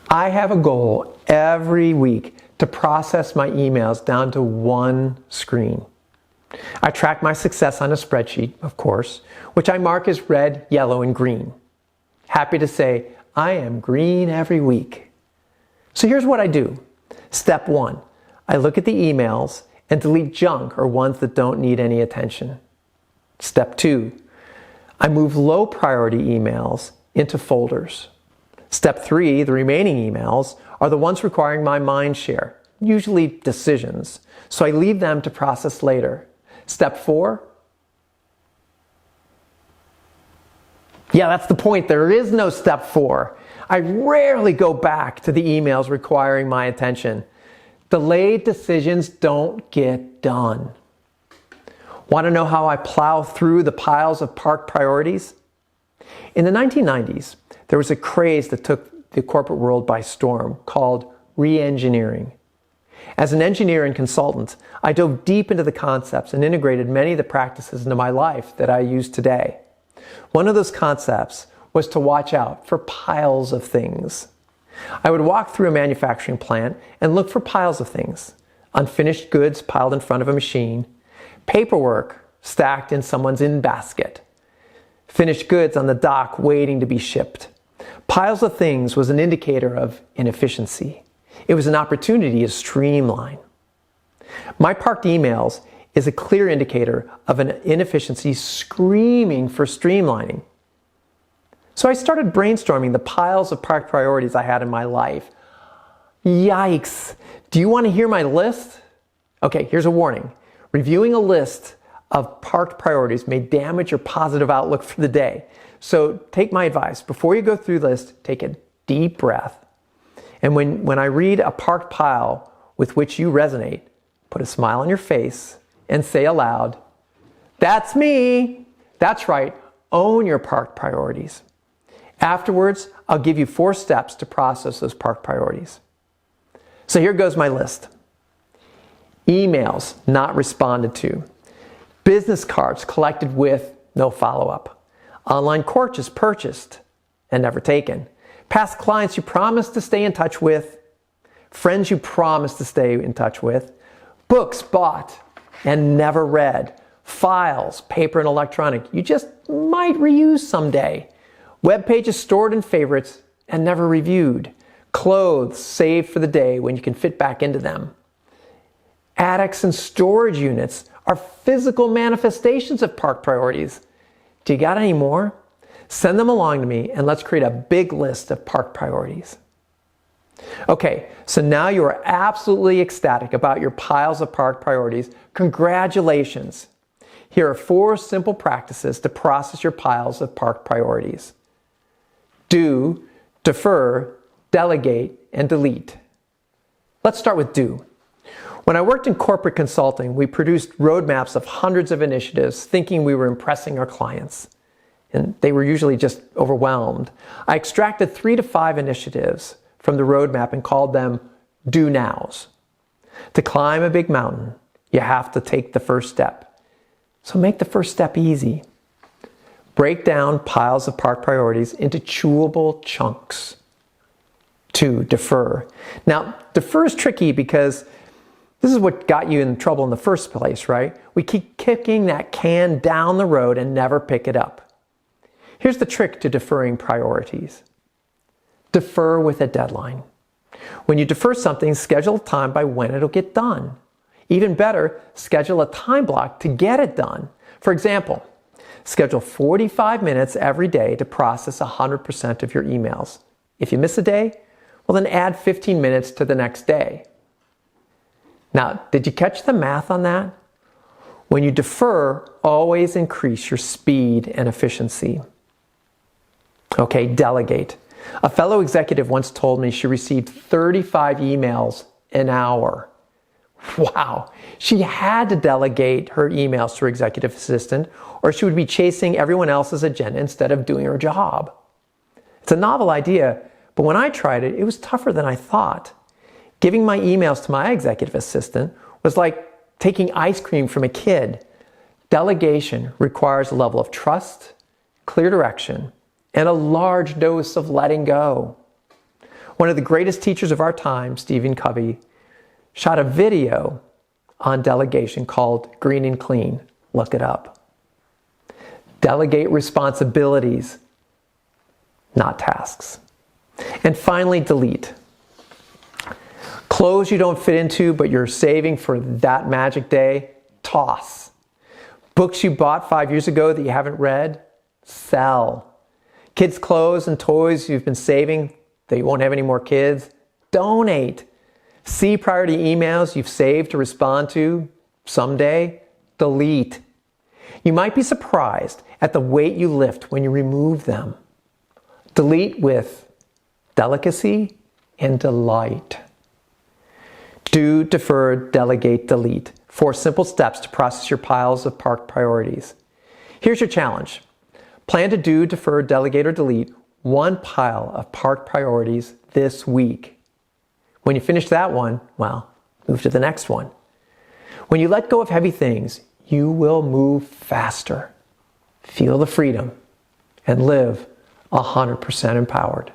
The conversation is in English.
I have a goal every week to process my emails down to one screen. I track my success on a spreadsheet, of course, which I mark as red, yellow, and green. Happy to say, I am green every week. So here's what I do. Step 1, I look at the emails and delete junk or ones that don't need any attention. Step 2, I move low priority emails into folders. Step 3, the remaining emails are the ones requiring my mind share, usually decisions, so I leave them to process later. Step 4, yeah, that's the point. There is no step 4. I rarely go back to the emails requiring my attention. Delayed decisions don't get done. Want to know how I plow through the piles of parked priorities? In the 1990s, there was a craze that took the corporate world by storm called re-engineering. As an engineer and consultant, I dove deep into the concepts and integrated many of the practices into my life that I use today. One of those concepts was to watch out for piles of things. I would walk through a manufacturing plant and look for piles of things. Unfinished goods piled in front of a machine, paperwork stacked in someone's in-basket, finished goods on the dock waiting to be shipped. Piles of things was an indicator of inefficiency. It was an opportunity to streamline. My parked emails is a clear indicator of an inefficiency screaming for streamlining. So I started brainstorming the piles of parked priorities I had in my life. Yikes! Do you want to hear my list? Okay, here's a warning. Reviewing a list of parked priorities may damage your positive outlook for the day. So take my advice. Before you go through the list, take a deep breath. And when I read a parked pile with which you resonate, put a smile on your face and say aloud, "That's me." That's right. Own your parked priorities. Afterwards, I'll give you 4 steps to process those parked priorities. So here goes my list. Emails not responded to. Business cards collected with no follow-up. Online courses purchased and never taken. Past clients you promised to stay in touch with. Friends you promised to stay in touch with. Books bought and never read. Files, paper and electronic, you just might reuse someday. Web pages stored in favorites and never reviewed. Clothes saved for the day when you can fit back into them. Attics and storage units are physical manifestations of parked priorities. Do you got any more? Send them along to me and let's create a big list of parked priorities. Okay, so now you are absolutely ecstatic about your piles of parked priorities. Congratulations. Here are 4 simple practices to process your piles of parked priorities. Do, defer, delegate, and delete. Let's start with do. When I worked in corporate consulting, we produced roadmaps of hundreds of initiatives thinking we were impressing our clients. And they were usually just overwhelmed. I extracted 3 to 5 initiatives from the roadmap and called them do nows. To climb a big mountain, you have to take the first step. So make the first step easy. Break down piles of parked priorities into chewable chunks. 2, defer. Now, defer is tricky because this is what got you in trouble in the first place, right? We keep kicking that can down the road and never pick it up. Here's the trick to deferring priorities. Defer with a deadline. When you defer something, schedule a time by when it'll get done. Even better, schedule a time block to get it done. For example, schedule 45 minutes every day to process 100% of your emails. If you miss a day, well then add 15 minutes to the next day. Now, did you catch the math on that? When you defer, always increase your speed and efficiency. Okay, delegate. A fellow executive once told me she received 35 emails an hour. Wow, she had to delegate her emails to her executive assistant or she would be chasing everyone else's agenda instead of doing her job. It's a novel idea, but when I tried it, it was tougher than I thought. Giving my emails to my executive assistant was like taking ice cream from a kid. Delegation requires a level of trust, clear direction, and a large dose of letting go. One of the greatest teachers of our time, Stephen Covey, shot a video on delegation called Green and Clean. Look it up. Delegate responsibilities, not tasks. And finally, delete. Clothes you don't fit into but you're saving for that magic day, toss. Books you bought 5 years ago that you haven't read, sell. Kids' clothes and toys you've been saving that you won't have any more kids, donate. See priority emails you've saved to respond to someday, delete. You might be surprised at the weight you lift when you remove them. Delete with delicacy and delight. Do, defer, delegate, delete. 4 simple steps to process your piles of parked priorities. Here's your challenge. Plan to do, defer, delegate, or delete 1 pile of parked priorities this week. When you finish that one, well, move to the next one. When you let go of heavy things, you will move faster, feel the freedom, and live 100% empowered.